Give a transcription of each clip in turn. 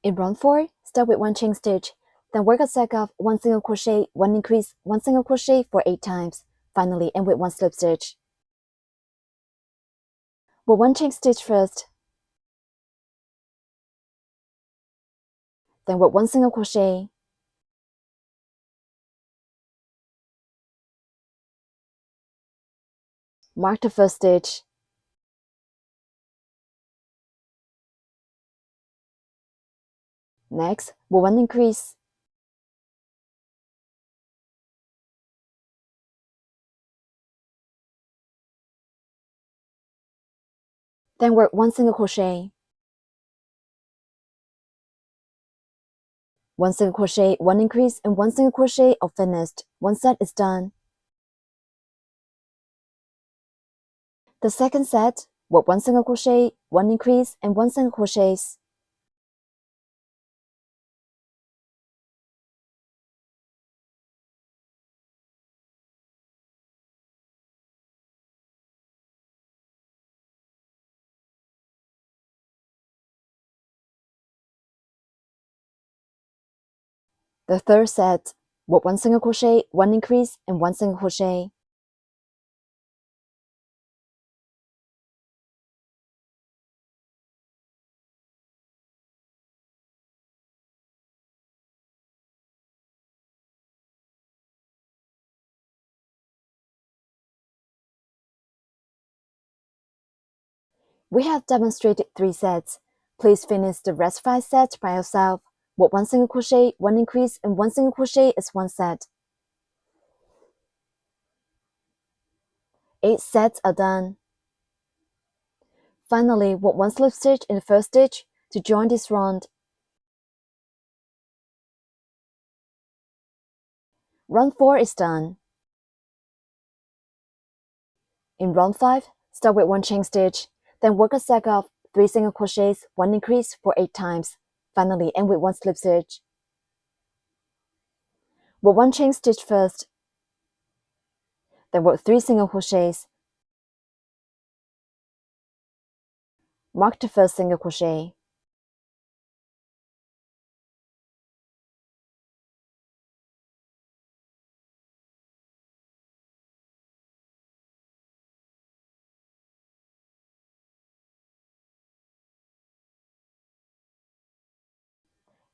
In round 4, start with 1 chain stitch, then work a cycle of 1 single crochet, 1 increase, 1 single crochet for 8 times. Finally, end with 1 slip stitch. Work 1 chain stitch first, then work 1 single crochet, mark the first stitch, next, work 1 increase, then work 1 single crochet, 1 single crochet, 1 increase, and 1 single crochet are finished. 1 set is done. The second set, work 1 single crochet, 1 increase, and 1 single crochets. The third set, work 1 single crochet, 1 increase, and 1 single crochet. We have demonstrated 3 sets. Please finish the rest 5 sets by yourself. Work 1 single crochet, 1 increase, and 1 single crochet is 1 set. 8 sets are done. Finally, work 1 slip stitch in the first stitch to join this round. Round 4 is done. In round 5, start with 1 chain stitch, then work a cycle of 3 single crochets, 1 increase for 8 times. Finally, end with 1 slip stitch. Work 1 chain stitch first, then work 3 single crochets. Mark the first single crochet.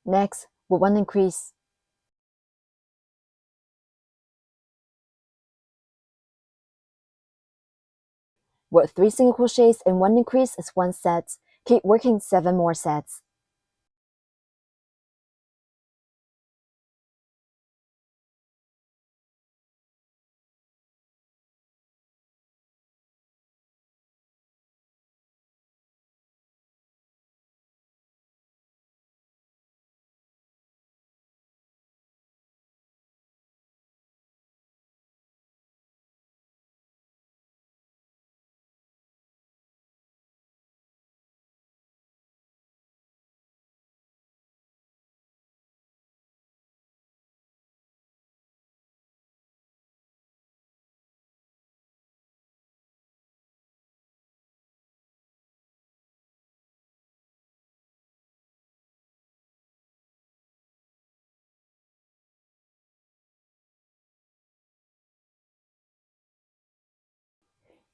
Next, work 1 increase. Work 3 single crochets and 1 increase is 1 set. Keep working 7 more sets.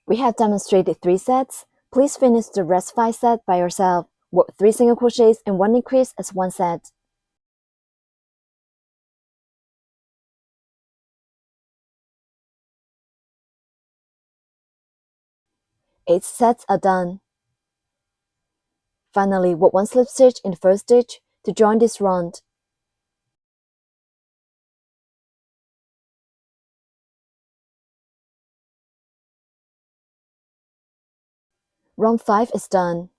We have demonstrated 3 sets. Please finish the rest 5 sets by yourself. Work 3 single crochets and 1 increase as 1 set. Eight sets are done. Finally, work 1 slip stitch in the first stitch to join this round. Round 5 is done.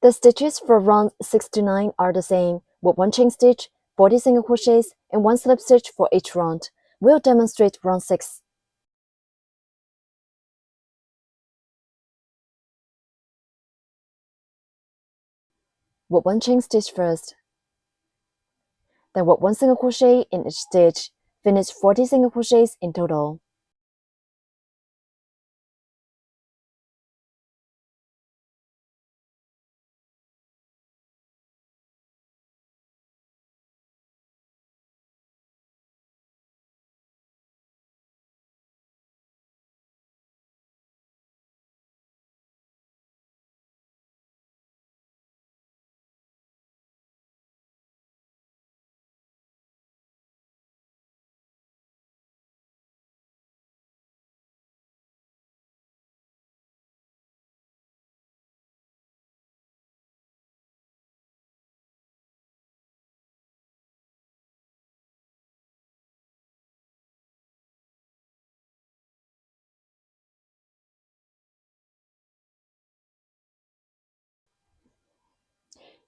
The stitches for rounds 6 to 9 are the same. Work 1 chain stitch, 40 single crochets, and 1 slip stitch for each round. We'll demonstrate round 6. Work 1 chain stitch first, then work 1 single crochet in each stitch. Finish 40 single crochets in total.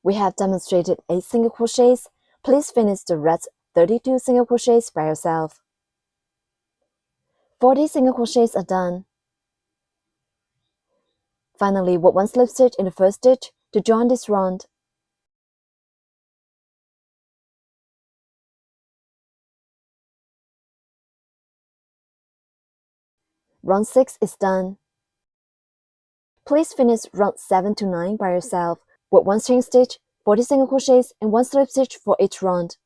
We have demonstrated 8 single crochets. Please finish the rest 32 single crochets by yourself. 40 single crochets are done. Finally, work 1 slip stitch in the first stitch to join this round. Round 6 is done. Please finish round 7 to 9 by yourself. Work 1 chain stitch, 40 single crochets, and 1 slip stitch for each round.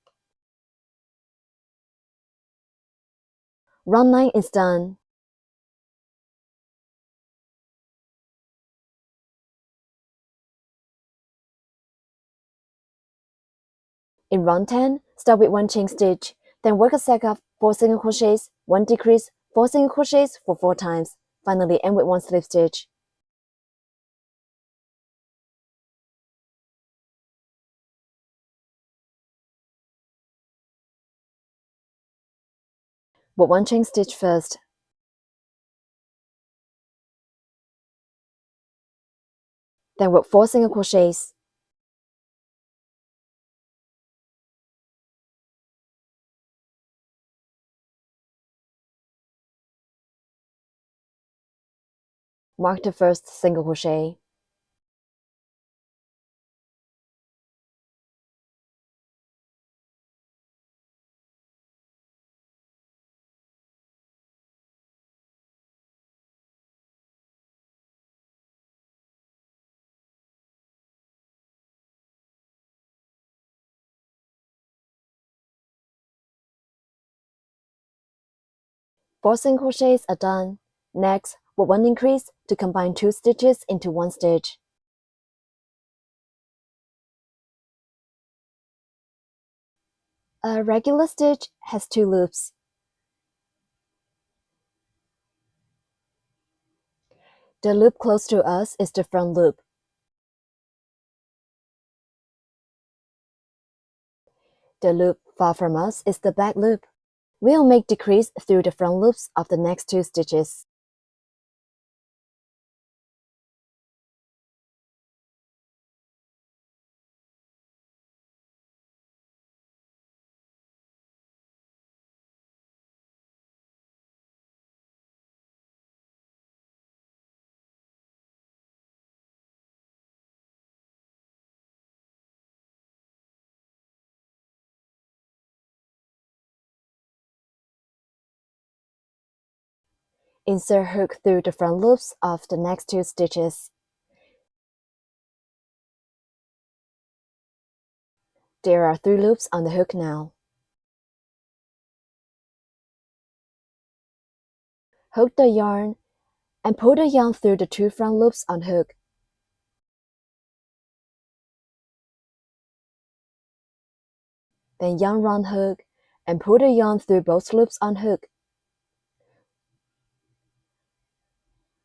Round 9 is done. In round 10, start with 1 chain stitch, then work a set of 4 single crochets, 1 decrease, 4 single crochets for 4 times. Finally, end with 1 slip stitch. Work 1 chain stitch first. Then work 4 single crochets. Mark the first single crochet. Four single crochets are done. Next, work 1 increase to combine 2 stitches into 1 stitch. A regular stitch has 2 loops. The loop close to us is the front loop. The loop far from us is the back loop. We'll make decrease through the front loops of the next 2 stitches. Insert hook through the front loops of the next 2 stitches. There are 3 loops on the hook now. Hook the yarn and pull the yarn through the 2 front loops on hook. Then yarn round hook and pull the yarn through both loops on hook.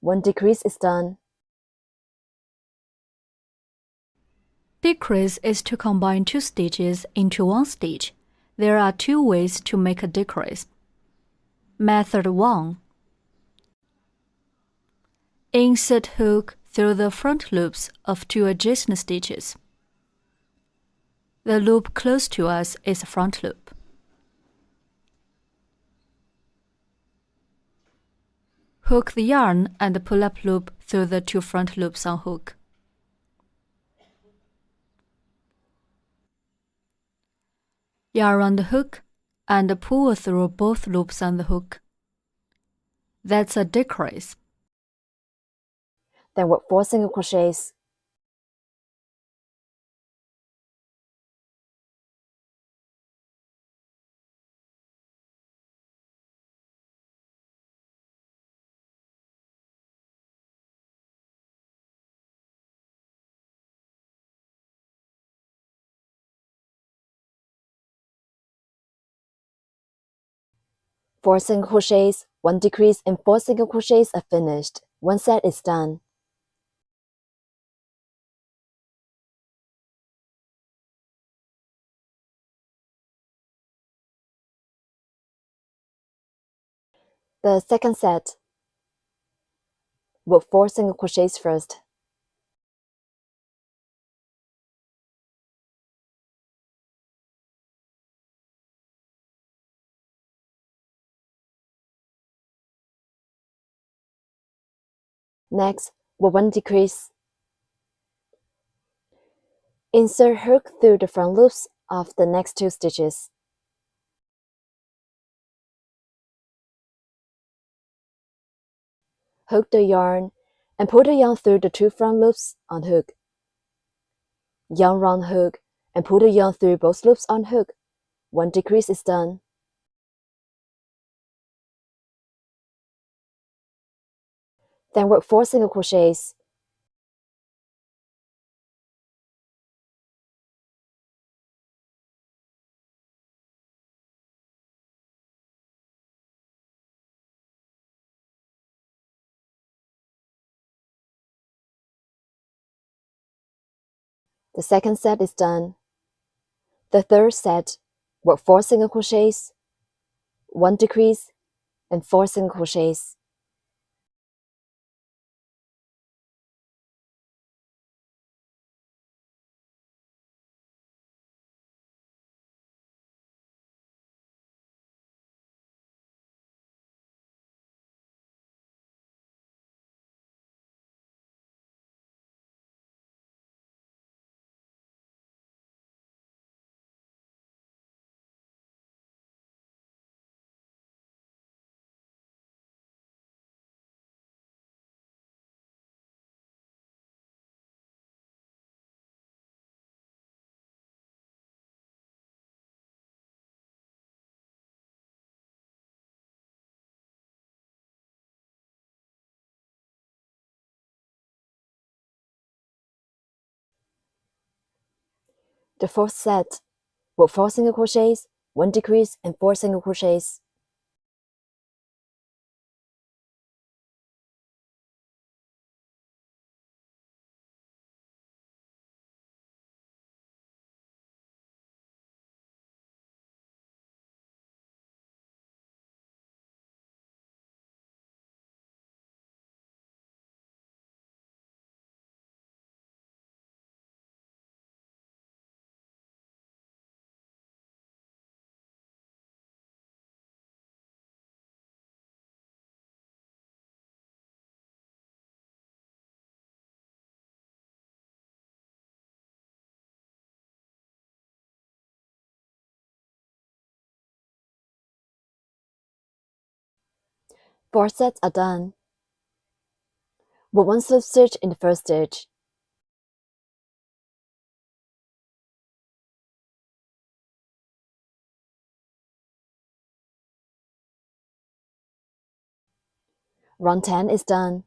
1 decrease is done. Decrease is to combine 2 stitches into 1 stitch. There are 2 ways to make a decrease. Method 1. Insert hook through the front loops of 2 adjacent stitches. The loop close to us is front loop. Hook the yarn and pull up loop through the 2 front loops on hook. Yarn around the hook and pull through both loops on the hook. That's a decrease. Then work 4 single crochets. Four single crochets, 1 decrease, and 4 single crochets are finished. 1 set is done. The second set. Work 4 single crochets first. Next, with 1 decrease. Insert hook through the front loops of the next 2 stitches. Hook the yarn and pull the yarn through the 2 front loops on hook. Yarn round hook and pull the yarn through both loops on hook. 1 decrease is done. Then work 4 single crochets. The second set is done. The third set, work 4 single crochets, 1 decrease, and 4 single crochets. The fourth set, work 4 single crochets, 1 decrease, and 4 single crochets. Four sets are done. Work 1 slip stitch in the first stitch. Round 10 is done.